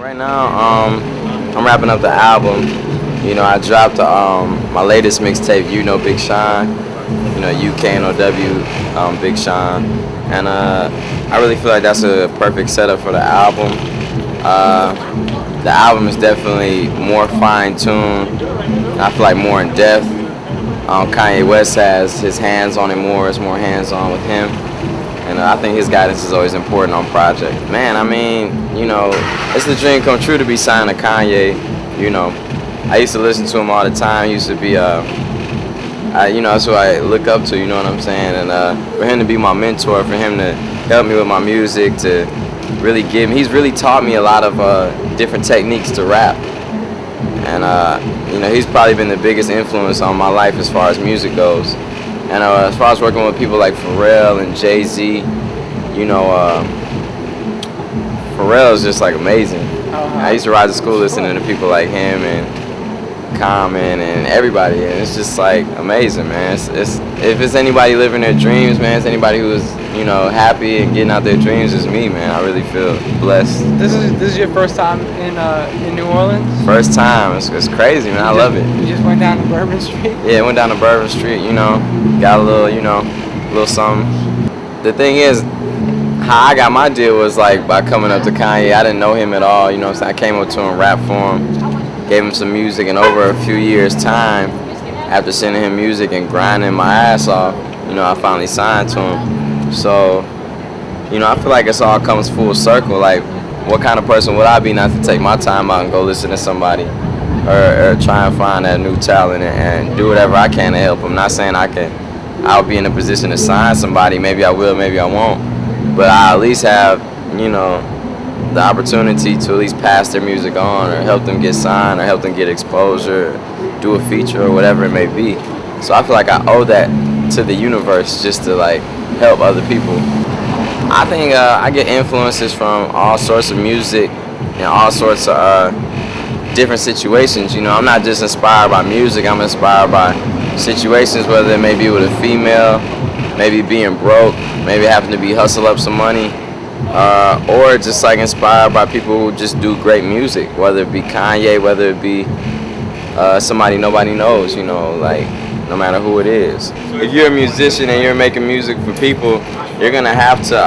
Right now, I'm wrapping up the album. You know, I dropped my latest mixtape, You Know Big Sean. You know, UKNOW, Big Sean. And I really feel like that's a perfect setup for the album. The album is definitely more fine-tuned. I feel like more in depth. Kanye West has his hands on it more. It's more hands-on with him. And I think his guidance is always important on projects. Man, I mean, you know, it's the dream come true to be signed to Kanye. You know, I used to listen to him all the time. He used to be, you know, that's who I look up to, you know what I'm saying? And for him to be my mentor, for him to help me with my music, to really he's really taught me a lot of different techniques to rap. And, you know, he's probably been the biggest influence on my life as far as music goes. And as far as working with people like Pharrell and Jay-Z, you know, Pharrell is just like amazing. I used to ride to school listening to people like him and Common and everybody, and it's just like amazing, man. If it's anybody living their dreams, man, it's anybody who is, you know, happy and getting out their dreams, is me, man. I really feel blessed. This is your first time in New Orleans? First time. It's crazy, man. I love it. You just went down to Bourbon Street? Yeah, went down to Bourbon Street. You know, got a little, you know, little something. The thing is, how I got my deal was like by coming up to Kanye. I didn't know him at all. You know what I'm saying? I came up to him, rap for him. Gave him some music, and over a few years' time, after sending him music and grinding my ass off, you know, I finally signed to him. So, you know, I feel like it's all comes full circle. Like, what kind of person would I be not to take my time out and go listen to somebody, or try and find that new talent and do whatever I can to help them. Not saying I'll be in a position to sign somebody. Maybe I will, maybe I won't. But I at least have, you know, the opportunity to at least pass their music on, or help them get signed, or help them get exposure, or do a feature, or whatever it may be. So I feel like I owe that to the universe, just to like help other people. I think I get influences from all sorts of music and all sorts of different situations. You know, I'm not just inspired by music, I'm inspired by situations, whether it may be with a female, maybe being broke, maybe having to be hustle up some money, or just like inspired by people who just do great music, whether it be Kanye, whether it be somebody nobody knows, you know, like no matter who it is. If you're a musician and you're making music for people, you're gonna have to,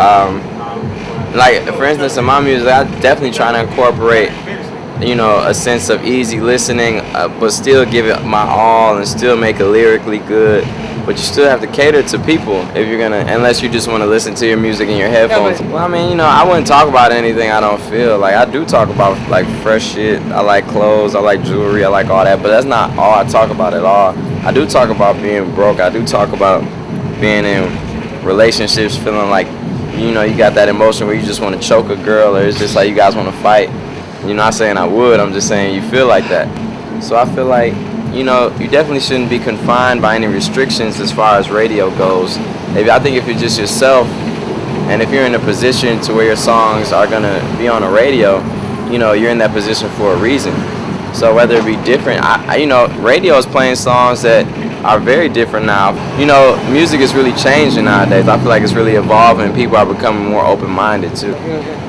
like for instance in my music, I definitely try to incorporate, you know, a sense of easy listening, but still give it my all and still make it lyrically good. But you still have to cater to people if you're gonna, unless you just want to listen to your music in your headphones. Well, I mean, you know, I wouldn't talk about anything I don't feel. Like, I do talk about like fresh shit. I like clothes, I like jewelry, I like all that. But that's not all I talk about at all. I do talk about being broke. I do talk about being in relationships, feeling like, you know, you got that emotion where you just want to choke a girl, or it's just like you guys want to fight. You're not saying I would, I'm just saying you feel like that. So I feel like, you know, you definitely shouldn't be confined by any restrictions as far as radio goes. I think if you're just yourself, and if you're in a position to where your songs are gonna be on the radio, you know, you're in that position for a reason. So whether it be different, you know, radio is playing songs that are very different now. You know, music is really changing nowadays. I feel like it's really evolving. People are becoming more open-minded too.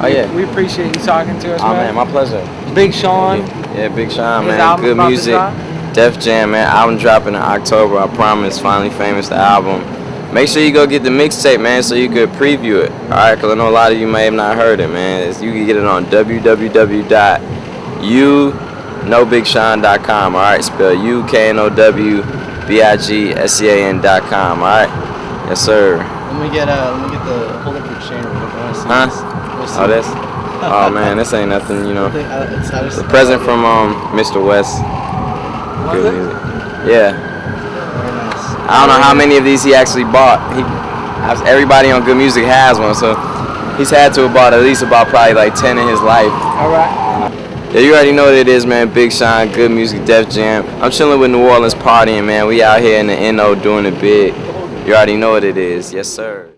Oh yeah. We appreciate you talking to us, man. man. My pleasure. Big Sean. Yeah, Big Sean, man. Good music. Def Jam, man. Album dropping in October. I promise. Finally Famous, the album. Make sure you go get the mixtape, man, so you could preview it. All right, because I know a lot of you may have not heard it, man. You can get it on www.uknowbigsean.com. All right, spell UKNOWBIGSEAN.com. All right. Yes, sir. Let me get the hold up your chain. Huh? Oh, this. Oh man, this ain't nothing, you know. It's a present from Mr. West. Good music. Yeah. Very nice. I don't know how many of these he actually bought. Everybody on Good Music has one, so he's had to have bought at least probably like 10 in his life. All right. Yeah, you already know what it is, man. Big Sean, Good Music, Def Jam. I'm chilling with New Orleans partying, man. We out here in the NO doing it big. You already know what it is. Yes, sir.